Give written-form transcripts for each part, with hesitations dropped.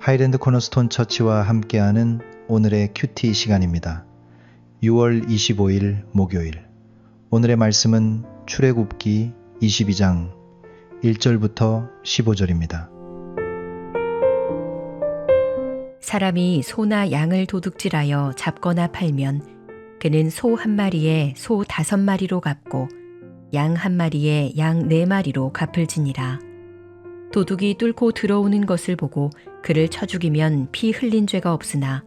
하이랜드 코너스톤 처치와 함께하는 오늘의 큐티 시간입니다. 6월 25일 목요일. 오늘의 말씀은 출애굽기 22장 1절부터 15절입니다. 사람이 소나 양을 도둑질하여 잡거나 팔면 그는 소 한 마리에 소 5마리로 갚고 양 한 마리에 양 4마리로 갚을 지니라. 도둑이 뚫고 들어오는 것을 보고 그를 쳐 죽이면 피 흘린 죄가 없으나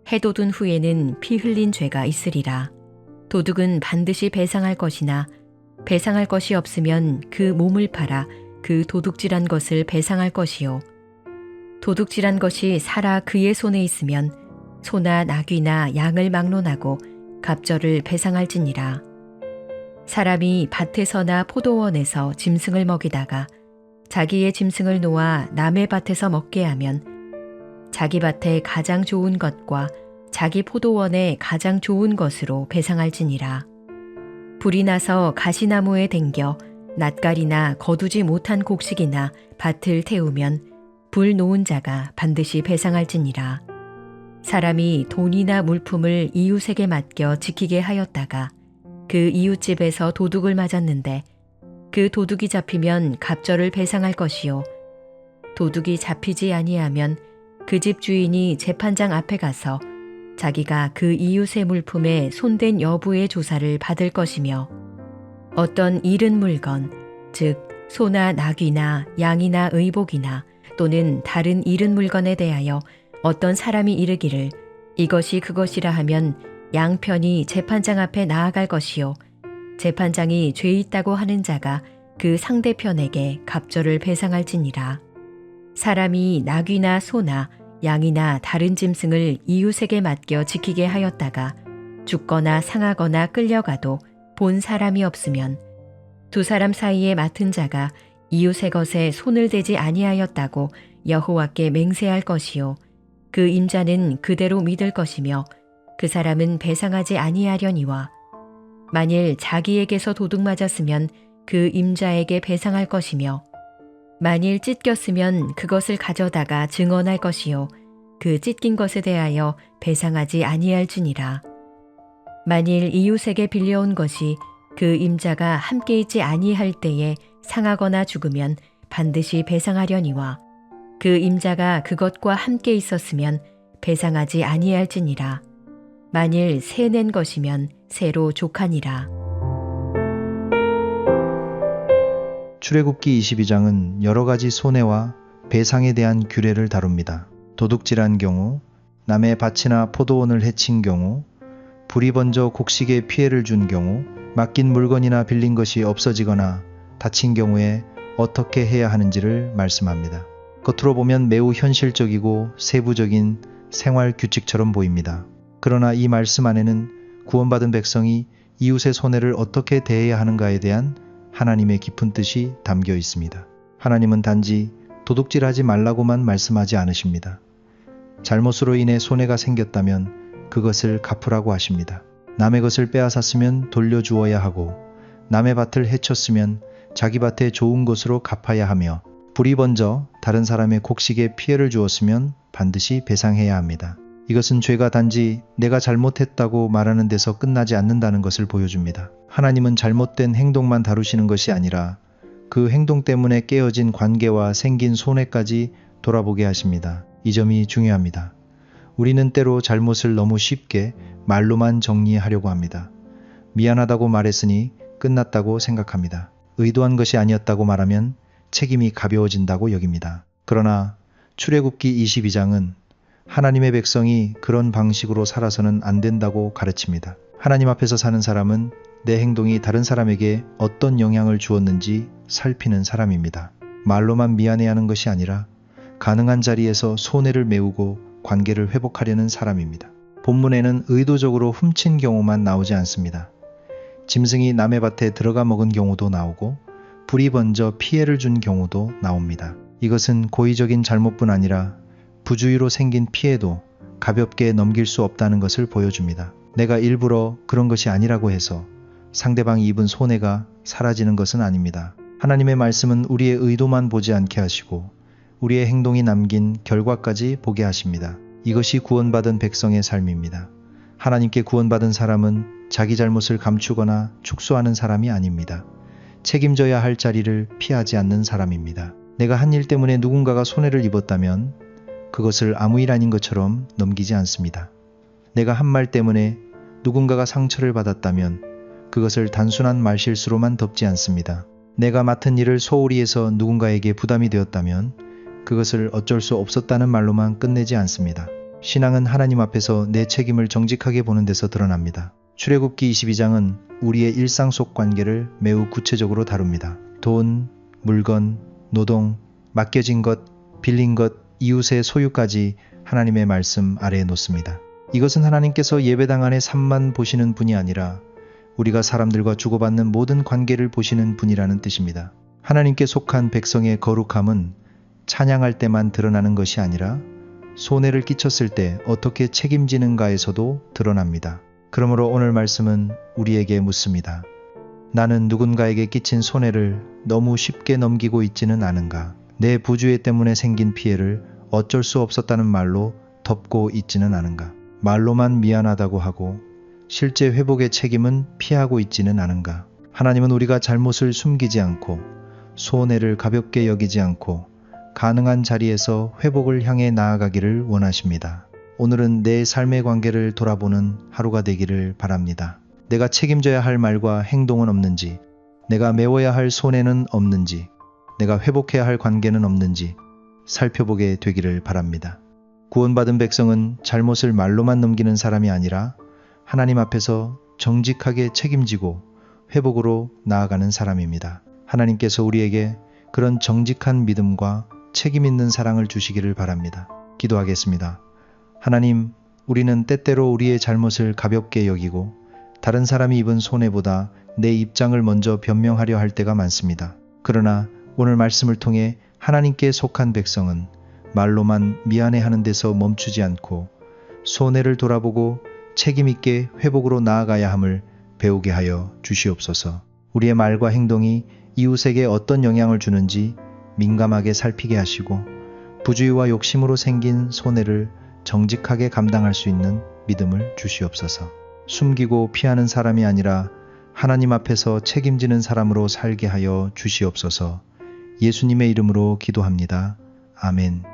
해돋은 후에는 피 흘린 죄가 있으리라. 도둑은 반드시 배상할 것이나 배상할 것이 없으면 그 몸을 팔아 그 도둑질한 것을 배상할 것이요. 도둑질한 것이 살아 그의 손에 있으면 소나 나귀나 양을 막론하고 갑절을 배상할지니라. 사람이 밭에서나 포도원에서 짐승을 먹이다가 자기의 짐승을 놓아 남의 밭에서 먹게 하면 자기 밭에 가장 좋은 것과 자기 포도원에 가장 좋은 것으로 배상할지니라. 불이 나서 가시나무에 댕겨 낫갈이나 거두지 못한 곡식이나 밭을 태우면 불 놓은 자가 반드시 배상할지니라. 사람이 돈이나 물품을 이웃에게 맡겨 지키게 하였다가 그 이웃집에서 도둑을 맞았는데 그 도둑이 잡히면 갑절을 배상할 것이요. 도둑이 잡히지 아니하면 그 집 주인이 재판장 앞에 가서 자기가 그 이웃의 물품에 손댄 여부의 조사를 받을 것이며 어떤 잃은 물건, 즉 소나 나귀나 양이나 의복이나 또는 다른 잃은 물건에 대하여 어떤 사람이 이르기를 이것이 그것이라 하면 양편이 재판장 앞에 나아갈 것이요. 재판장이 죄 있다고 하는 자가 그 상대편에게 갑절을 배상할지니라. 사람이 나귀나 소나 양이나 다른 짐승을 이웃에게 맡겨 지키게 하였다가 죽거나 상하거나 끌려가도 본 사람이 없으면 두 사람 사이에 맡은 자가 이웃의 것에 손을 대지 아니하였다고 여호와께 맹세할 것이요. 그 임자는 그대로 믿을 것이며 그 사람은 배상하지 아니하려니와 만일 자기에게서 도둑 맞았으면 그 임자에게 배상할 것이며 만일 찢겼으면 그것을 가져다가 증언할 것이요. 그 찢긴 것에 대하여 배상하지 아니할지니라. 만일 이웃에게 빌려온 것이 그 임자가 함께 있지 아니할 때에 상하거나 죽으면 반드시 배상하려니와 그 임자가 그것과 함께 있었으면 배상하지 아니할지니라. 만일 새 낸 것이면 새로 족하니라. 출애굽기 22장은 여러 가지 손해와 배상에 대한 규례를 다룹니다. 도둑질한 경우, 남의 밭이나 포도원을 해친 경우, 불이 번져 곡식에 피해를 준 경우, 맡긴 물건이나 빌린 것이 없어지거나 다친 경우에 어떻게 해야 하는지를 말씀합니다. 겉으로 보면 매우 현실적이고 세부적인 생활 규칙처럼 보입니다. 그러나 이 말씀 안에는 구원받은 백성이 이웃의 손해를 어떻게 대해야 하는가에 대한 하나님의 깊은 뜻이 담겨 있습니다. 하나님은 단지 도둑질하지 말라고만 말씀하지 않으십니다. 잘못으로 인해 손해가 생겼다면 그것을 갚으라고 하십니다. 남의 것을 빼앗았으면 돌려주어야 하고 남의 밭을 해쳤으면 자기 밭에 좋은 것으로 갚아야 하며 불이 번져 다른 사람의 곡식에 피해를 주었으면 반드시 배상해야 합니다. 이것은 죄가 단지 내가 잘못했다고 말하는 데서 끝나지 않는다는 것을 보여줍니다. 하나님은 잘못된 행동만 다루시는 것이 아니라 그 행동 때문에 깨어진 관계와 생긴 손해까지 돌아보게 하십니다. 이 점이 중요합니다. 우리는 때로 잘못을 너무 쉽게 말로만 정리하려고 합니다. 미안하다고 말했으니 끝났다고 생각합니다. 의도한 것이 아니었다고 말하면 책임이 가벼워진다고 여깁니다. 그러나 출애굽기 22장은 하나님의 백성이 그런 방식으로 살아서는 안 된다고 가르칩니다. 하나님 앞에서 사는 사람은 내 행동이 다른 사람에게 어떤 영향을 주었는지 살피는 사람입니다. 말로만 미안해하는 것이 아니라 가능한 자리에서 손해를 메우고 관계를 회복하려는 사람입니다. 본문에는 의도적으로 훔친 경우만 나오지 않습니다. 짐승이 남의 밭에 들어가 먹은 경우도 나오고 불이 번져 피해를 준 경우도 나옵니다. 이것은 고의적인 잘못뿐 아니라 부주의로 생긴 피해도 가볍게 넘길 수 없다는 것을 보여줍니다. 내가 일부러 그런 것이 아니라고 해서 상대방이 입은 손해가 사라지는 것은 아닙니다. 하나님의 말씀은 우리의 의도만 보지 않게 하시고 우리의 행동이 남긴 결과까지 보게 하십니다. 이것이 구원받은 백성의 삶입니다. 하나님께 구원받은 사람은 자기 잘못을 감추거나 축소하는 사람이 아닙니다. 책임져야 할 자리를 피하지 않는 사람입니다. 내가 한 일 때문에 누군가가 손해를 입었다면 그것을 아무 일 아닌 것처럼 넘기지 않습니다. 내가 한 말 때문에 누군가가 상처를 받았다면 그것을 단순한 말실수로만 덮지 않습니다. 내가 맡은 일을 소홀히 해서 누군가에게 부담이 되었다면 그것을 어쩔 수 없었다는 말로만 끝내지 않습니다. 신앙은 하나님 앞에서 내 책임을 정직하게 보는 데서 드러납니다. 출애굽기 22장은 우리의 일상 속 관계를 매우 구체적으로 다룹니다. 돈, 물건, 노동, 맡겨진 것, 빌린 것, 이웃의 소유까지 하나님의 말씀 아래에 놓습니다. 이것은 하나님께서 예배당 안의 삶만 보시는 분이 아니라 우리가 사람들과 주고받는 모든 관계를 보시는 분이라는 뜻입니다. 하나님께 속한 백성의 거룩함은 찬양할 때만 드러나는 것이 아니라 손해를 끼쳤을 때 어떻게 책임지는가에서도 드러납니다. 그러므로 오늘 말씀은 우리에게 묻습니다. 나는 누군가에게 끼친 손해를 너무 쉽게 넘기고 있지는 않은가? 내 부주의 때문에 생긴 피해를 어쩔 수 없었다는 말로 덮고 있지는 않은가? 말로만 미안하다고 하고 실제 회복의 책임은 피하고 있지는 않은가? 하나님은 우리가 잘못을 숨기지 않고 손해를 가볍게 여기지 않고 가능한 자리에서 회복을 향해 나아가기를 원하십니다. 오늘은 내 삶의 관계를 돌아보는 하루가 되기를 바랍니다. 내가 책임져야 할 말과 행동은 없는지, 내가 메워야 할 손해는 없는지, 내가 회복해야 할 관계는 없는지 살펴보게 되기를 바랍니다. 구원받은 백성은 잘못을 말로만 넘기는 사람이 아니라 하나님 앞에서 정직하게 책임지고 회복으로 나아가는 사람입니다. 하나님께서 우리에게 그런 정직한 믿음과 책임 있는 사랑을 주시기를 바랍니다. 기도하겠습니다. 하나님, 우리는 때때로 우리의 잘못을 가볍게 여기고 다른 사람이 입은 손해보다 내 입장을 먼저 변명하려 할 때가 많습니다. 그러나 오늘 말씀을 통해 하나님께 속한 백성은 말로만 미안해하는 데서 멈추지 않고 손해를 돌아보고 책임있게 회복으로 나아가야 함을 배우게 하여 주시옵소서. 우리의 말과 행동이 이웃에게 어떤 영향을 주는지 민감하게 살피게 하시고 부주의와 욕심으로 생긴 손해를 정직하게 감당할 수 있는 믿음을 주시옵소서. 숨기고 피하는 사람이 아니라 하나님 앞에서 책임지는 사람으로 살게 하여 주시옵소서. 예수님의 이름으로 기도합니다. 아멘.